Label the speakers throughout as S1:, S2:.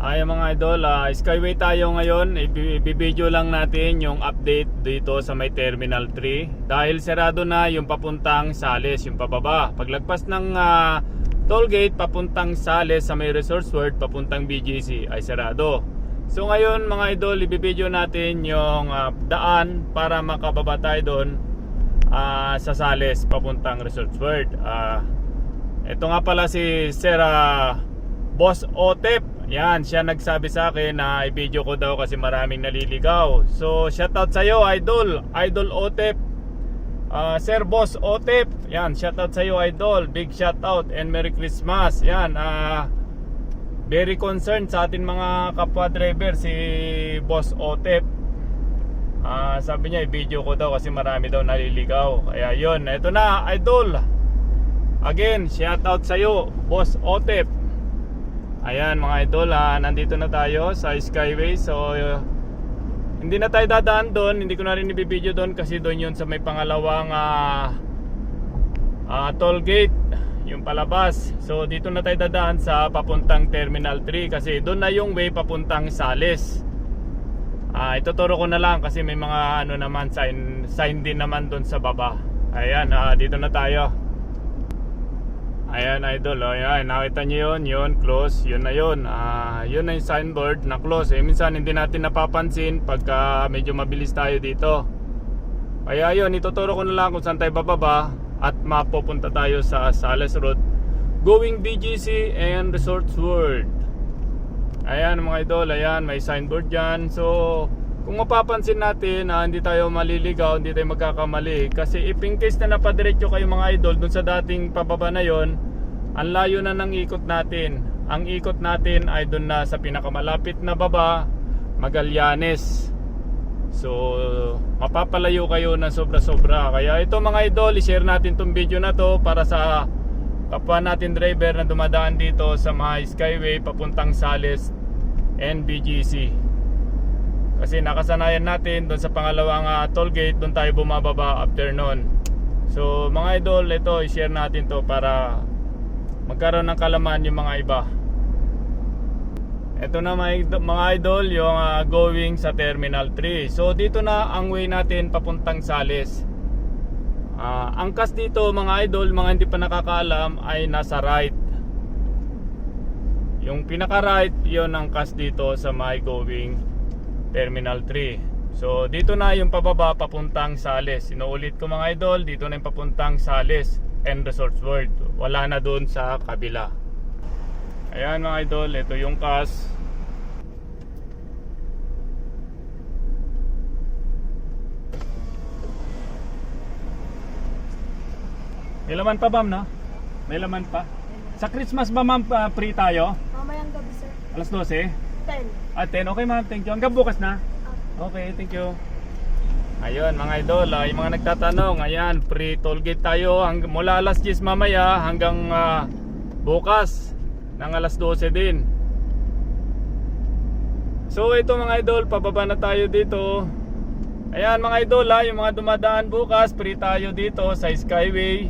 S1: Ay mga idol, Skyway tayo ngayon. Ibibideo lang natin yung update dito sa may Terminal 3. Dahil sarado na yung papuntang Sales, yung pababa. Paglagpas ng toll gate papuntang Sales sa may Resorts World, papuntang BGC ay sarado. So ngayon mga idol, ibibideo natin yung daan para makababa tayo doon sa Sales papuntang Resorts World. Ito nga pala si Sir Boss Otep. Yan, siya nagsabi sa akin na i-video ko daw kasi maraming naliligaw. So, shoutout sa iyo, Idol. Idol Otep. Sir Boss Otep. Yan, shoutout sa iyo, Idol. Big shoutout and Merry Christmas. Yan, very concerned sa atin mga kapwa driver si Boss Otep. Sabi niya i-video ko daw kasi marami daw naliligaw. Kaya yun, eto na, Idol. Again, shoutout sa iyo, Boss Otep. Ayan mga idol, nandito na tayo sa Skyway. So hindi na tayo dadaan doon. Hindi ko na rin ibibideo doon kasi doon yun sa may pangalawang toll gate, yung palabas. So dito na tayo dadaan sa papuntang Terminal 3 kasi doon na yung way papuntang Sales. Ituturo ko na lang kasi may mga ano naman, sign din naman doon sa baba. Ayan, dito na tayo. Ayan idol, ayan, nakita nyo yun, close, yun na yun. Yun na yung signboard na close. Minsan hindi natin napapansin pagka medyo mabilis tayo dito. Kaya yun, ituturo ko na lang kung saan tayo bababa at mapupunta tayo sa Sales Road going BGC and Resorts World. Ayan mga idol, ayan, may signboard dyan. So kung mapapansin natin, hindi tayo maliligaw, hindi tayo magkakamali. Kasi if in case na napadiretso kayo mga idol dun sa dating pababa na yon, ang layo na ng ikot natin. Ang ikot natin ay dun na sa pinakamalapit na baba, Magallanes. So mapapalayo kayo ng sobra-sobra. Kaya ito mga idol, i-share natin tong video na to para sa kapwa natin driver na dumadaan dito sa mga Skyway papuntang Sales and BGC. Kasi nakasanayan natin doon sa pangalawang toll gate, doon tayo bumababa after nun. So mga idol, ito i-share natin to para magkaroon ng kalaman yung mga iba. Ito na mga idol, yung going sa Terminal 3. So dito na ang way natin papuntang Sales. Angkas dito mga idol, mga hindi pa nakakaalam, ay nasa right. Yung pinaka right, yun ang angkas dito sa my going Terminal 3. So dito na yung pababa papuntang Sales. Inuulit ko mga idol, dito na yung papuntang Sales and Resorts World. Wala na doon sa kabila. Ayan mga idol, ito yung CAS. May laman pa ma'am, no? May laman pa. Sa Christmas ba ma'am, free tayo?
S2: Mamayang gabi sir.
S1: Alas 12?
S2: 10.
S1: 10, okay ma'am, thank you. Hanggang bukas na? Okay, thank you. Ayun mga idol, yung mga nagtatanong, ayan, free toll gate tayo mula alas 10 mamaya hanggang bukas ng alas 12 din. So ito mga idol, pababa na tayo dito. Ayan mga idol, yung mga dumadaan bukas, free tayo dito sa Skyway.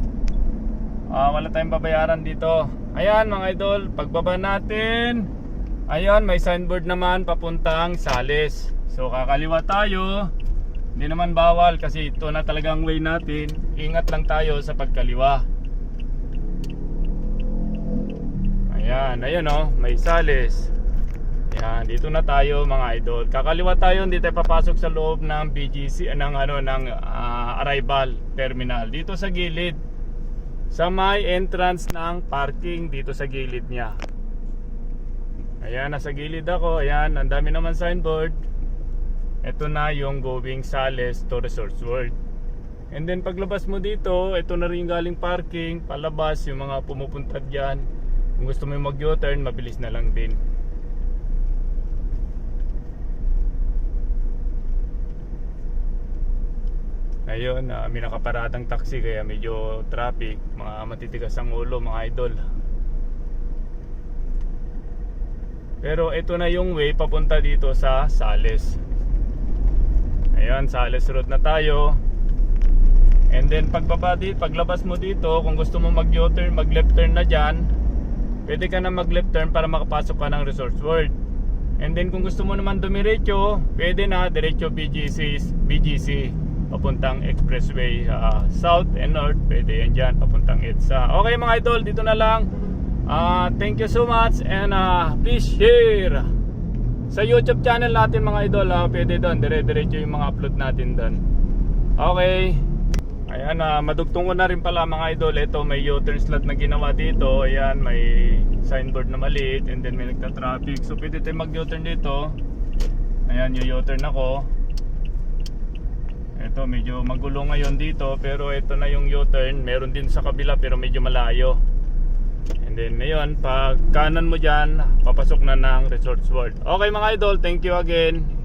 S1: Wala tayong babayaran dito. Ayan mga idol, pagbaba natin, ayan, may signboard naman papuntang Sales. So kakaliwa tayo. Hindi naman bawal kasi ito na talagang way natin. Ingat lang tayo sa pagkaliwa. Ayan, ayun may Sales. Ayan, dito na tayo mga idol. Kakaliwa tayo, hindi tayo papasok sa loob ng BGC, ng arrival terminal. Dito sa gilid. Sa may entrance ng parking, dito sa gilid niya. Ayan, nasa gilid ako. Ayan, ang dami naman signboard. Ito na yung going Sales to Resorts World. And then paglabas mo dito, ito na rin galing parking, palabas yung mga pumupunta dyan. Kung gusto mo mag-U-turn, mabilis na lang din. Ayun, may nakaparadang taxi kaya medyo traffic. Mga matitigas ang ulo mga idol. Pero ito na yung way papunta dito sa Sales. Ayan, Sales Road na tayo. And then paglabas mo dito, kung gusto mo mag-U-turn, mag-left turn na dyan, pwede ka na mag-left turn para makapasok ka ng Resorts World. And then kung gusto mo naman dumiretso, pwede na diretso BGC papuntang expressway south and north, pwede yan dyan papuntang EDSA. Okay mga idol, dito na lang. Thank you so much and please share sa YouTube channel natin mga idol. Pwede doon, dire-diretso yung mga upload natin doon. Okay. Ayan, madugtong ko na rin pala mga idol. Ito may U-turn slot na ginawa dito. Ayan, may signboard na maliit and then may nagta-traffic. So pwede tayo mag-U-turn dito. Ayan, yung U-turn ako. Ito medyo magulo ngayon dito, pero ito na yung U-turn. Meron din sa kabila pero medyo malayo. And then ngayon, pag kanan mo dyan, papasok na ng Resorts World. Okay mga idol, thank you again.